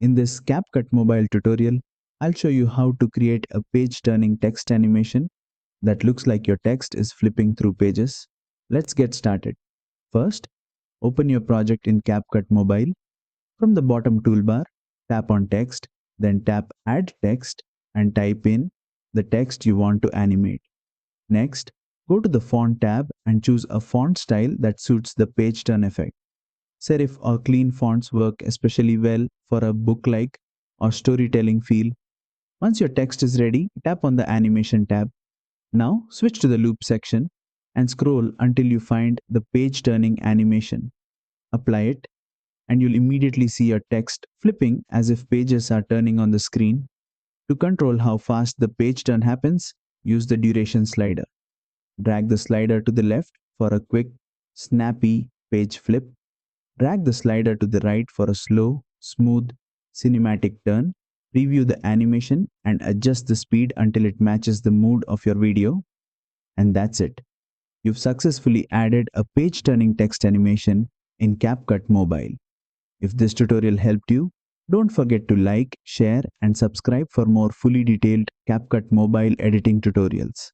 In this CapCut Mobile tutorial, I'll show you how to create a page-turning text animation that looks like your text is flipping through pages. Let's get started. First, open your project in CapCut Mobile. From the bottom toolbar, tap on Text, then tap Add Text and type in the text you want to animate. Next, go to the Font tab and choose a font style that suits the page turn effect. Serif or clean fonts work especially well for a book-like or storytelling feel. Once your text is ready, tap on the Animation tab. Now switch to the Loop section and scroll until you find the page turning animation. Apply it, and you'll immediately see your text flipping as if pages are turning on the screen. To control how fast the page turn happens, use the duration slider. Drag the slider to the left for a quick, snappy page flip. Drag the slider to the right for a slow, smooth, cinematic turn. Preview the animation and adjust the speed until it matches the mood of your video. And that's it. You've successfully added a page-turning text animation in CapCut Mobile. If this tutorial helped you, don't forget to like, share, and subscribe for more fully detailed CapCut Mobile editing tutorials.